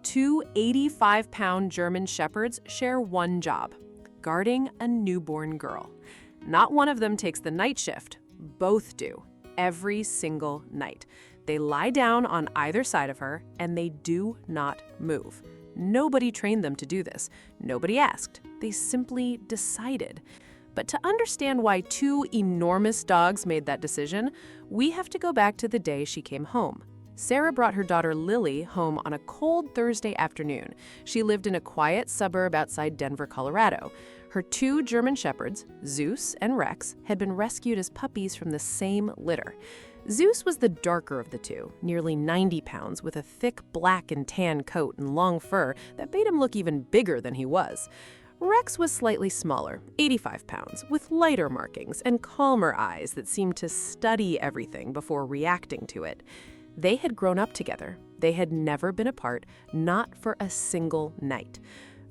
Two 85-pound German shepherds share one job: guarding a newborn girl. Not one of them takes the night shift. Both do, every single night. They lie down on either side of her, and they do not move. Nobody trained them to do this. Nobody asked. They simply decided. But to understand why two enormous dogs made that decision, we have to go back to the day she came home. Sarah brought her daughter Lily home on a cold Thursday afternoon. She lived in a quiet suburb outside Denver, Colorado. Her two German shepherds, Zeus and Rex, had been rescued as puppies from the same litter. Zeus was the darker of the two, nearly 90 pounds, with a thick black and tan coat and long fur that made him look even bigger than he was. Rex was slightly smaller, 85 pounds, with lighter markings and calmer eyes that seemed to study everything before reacting to it. They had grown up together. They had never been apart, not for a single night.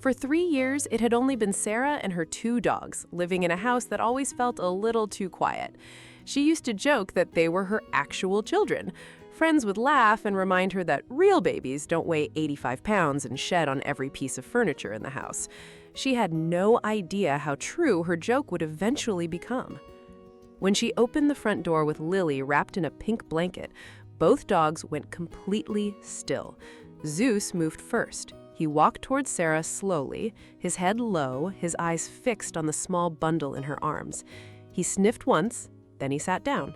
For 3 years, it had only been Sarah and her two dogs, living in a house that always felt a little too quiet. She used to joke that they were her actual children. Friends would laugh and remind her that real babies don't weigh 85 pounds and shed on every piece of furniture in the house. She had no idea how true her joke would eventually become. When she opened the front door with Lily wrapped in a pink blanket, both dogs went completely still. Zeus moved first. He walked towards Sarah slowly, his head low, his eyes fixed on the small bundle in her arms. He sniffed once, then he sat down.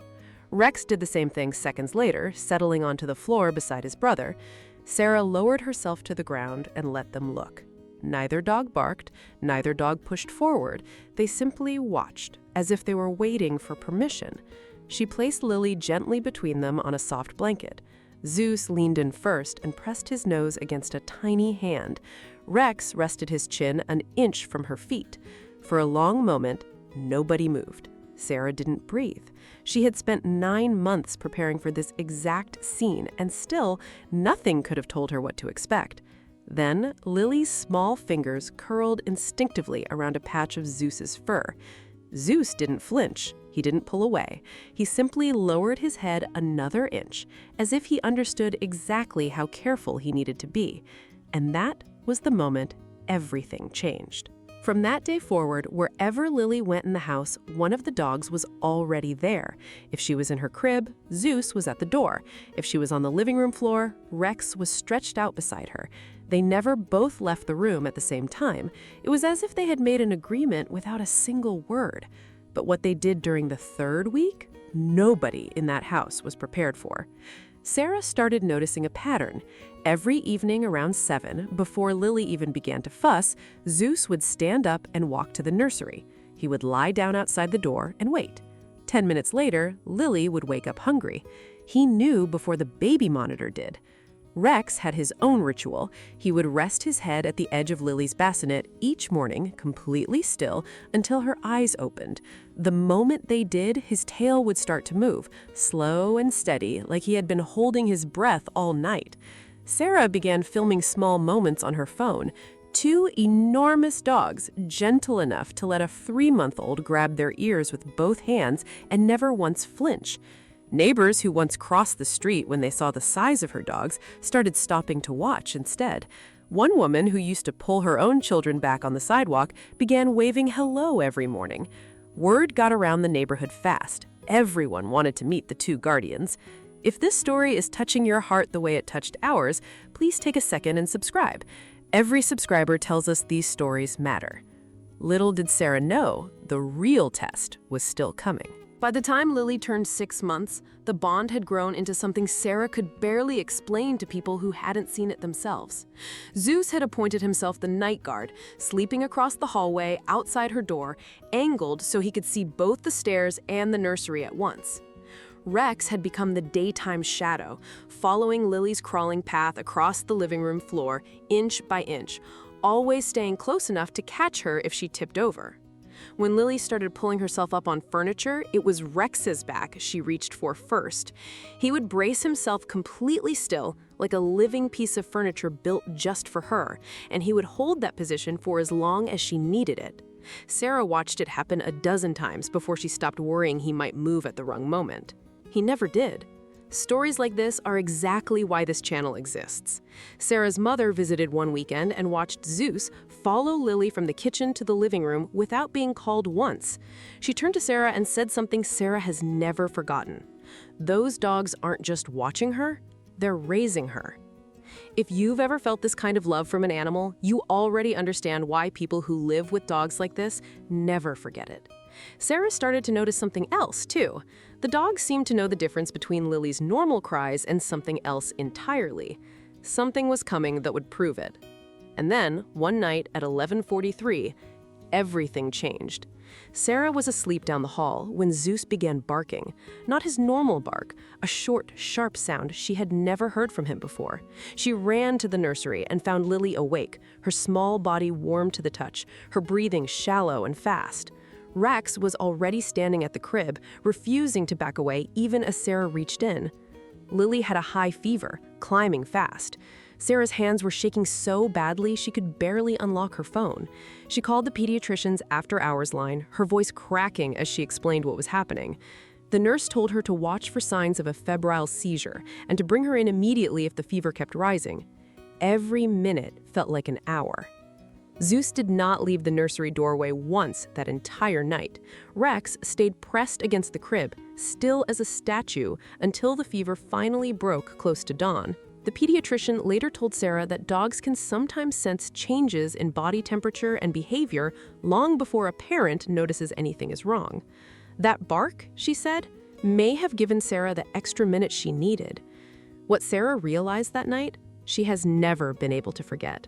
Rex did the same thing seconds later, settling onto the floor beside his brother. Sarah lowered herself to the ground and let them look. Neither dog barked, neither dog pushed forward. They simply watched, as if they were waiting for permission. She placed Lily gently between them on a soft blanket. Zeus leaned in first and pressed his nose against a tiny hand. Rex rested his chin an inch from her feet. For a long moment, nobody moved. Sarah didn't breathe. She had spent 9 months preparing for this exact scene, and still, nothing could have told her what to expect. Then, Lily's small fingers curled instinctively around a patch of Zeus's fur. Zeus didn't flinch. He didn't pull away. He simply lowered his head another inch, as if he understood exactly how careful he needed to be. And that was the moment everything changed. From that day forward, wherever Lily went in the house, one of the dogs was already there. If she was in her crib, Zeus was at the door. If she was on the living room floor, Rex was stretched out beside her. They never both left the room at the same time. It was as if they had made an agreement without a single word. But what they did during the 3rd week, nobody in that house was prepared for. Sarah started noticing a pattern. Every evening around 7, before Lily even began to fuss, Zeus would stand up and walk to the nursery. He would lie down outside the door and wait. 10 minutes later, Lily would wake up hungry. He knew before the baby monitor did. Rex had his own ritual. He would rest his head at the edge of Lily's bassinet each morning, completely still, until her eyes opened. The moment they did, his tail would start to move, slow and steady, like he had been holding his breath all night. Sarah began filming small moments on her phone. 2 enormous dogs, gentle enough to let a 3-month-old grab their ears with both hands and never once flinch. Neighbors who once crossed the street when they saw the size of her dogs started stopping to watch instead. One woman who used to pull her own children back on the sidewalk began waving hello every morning. Word got around the neighborhood fast. Everyone wanted to meet the 2 guardians. If this story is touching your heart the way it touched ours, please take a second and subscribe. Every subscriber tells us these stories matter. Little did Sarah know, the real test was still coming. By the time Lily turned 6 months, the bond had grown into something Sarah could barely explain to people who hadn't seen it themselves. Zeus had appointed himself the night guard, sleeping across the hallway outside her door, angled so he could see both the stairs and the nursery at once. Rex had become the daytime shadow, following Lily's crawling path across the living room floor, inch by inch, always staying close enough to catch her if she tipped over. When Lily started pulling herself up on furniture, it was Rex's back she reached for first. He would brace himself completely still, like a living piece of furniture built just for her, and he would hold that position for as long as she needed it. Sarah watched it happen a dozen times before she stopped worrying he might move at the wrong moment. He never did. Stories like this are exactly why this channel exists. Sarah's mother visited one weekend and watched Zeus follow Lily from the kitchen to the living room without being called once. She turned to Sarah and said something Sarah has never forgotten. Those dogs aren't just watching her, they're raising her. If you've ever felt this kind of love from an animal, you already understand why people who live with dogs like this never forget it. Sarah started to notice something else, too. The dogs seemed to know the difference between Lily's normal cries and something else entirely. Something was coming that would prove it. And then, one night at 11:43, everything changed. Sarah was asleep down the hall when Zeus began barking. Not his normal bark, a short, sharp sound she had never heard from him before. She ran to the nursery and found Lily awake, her small body warm to the touch, her breathing shallow and fast. Rex was already standing at the crib, refusing to back away even as Sarah reached in. Lily had a high fever, climbing fast. Sarah's hands were shaking so badly she could barely unlock her phone. She called the pediatrician's after-hours line, her voice cracking as she explained what was happening. The nurse told her to watch for signs of a febrile seizure and to bring her in immediately if the fever kept rising. Every minute felt like an hour. Zeus did not leave the nursery doorway once that entire night. Rex stayed pressed against the crib, still as a statue, until the fever finally broke close to dawn. The pediatrician later told Sarah that dogs can sometimes sense changes in body temperature and behavior long before a parent notices anything is wrong. That bark, she said, may have given Sarah the extra minute she needed. What Sarah realized that night, she has never been able to forget.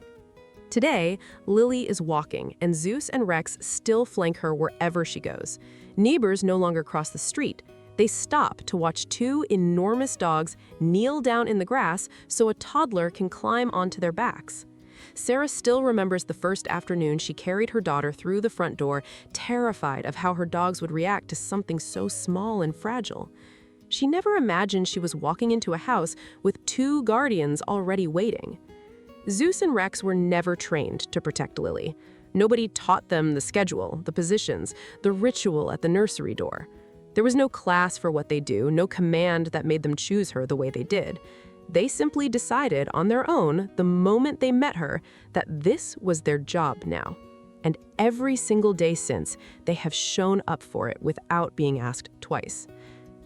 Today, Lily is walking, and Zeus and Rex still flank her wherever she goes. Neighbors no longer cross the street. They stop to watch two enormous dogs kneel down in the grass so a toddler can climb onto their backs. Sarah still remembers the first afternoon she carried her daughter through the front door, terrified of how her dogs would react to something so small and fragile. She never imagined she was walking into a house with two guardians already waiting. Zeus and Rex were never trained to protect Lily. Nobody taught them the schedule, the positions, the ritual at the nursery door. There was no class for what they do, no command that made them choose her the way they did. They simply decided on their own, the moment they met her, that this was their job now. And every single day since, they have shown up for it without being asked twice.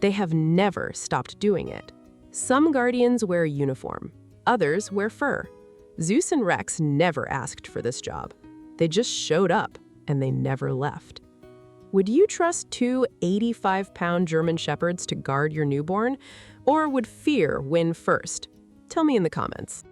They have never stopped doing it. Some guardians wear a uniform, others wear fur. Zeus and Rex never asked for this job. They just showed up, and they never left. Would you trust two 85-pound German Shepherds to guard your newborn? Or would fear win first? Tell me in the comments.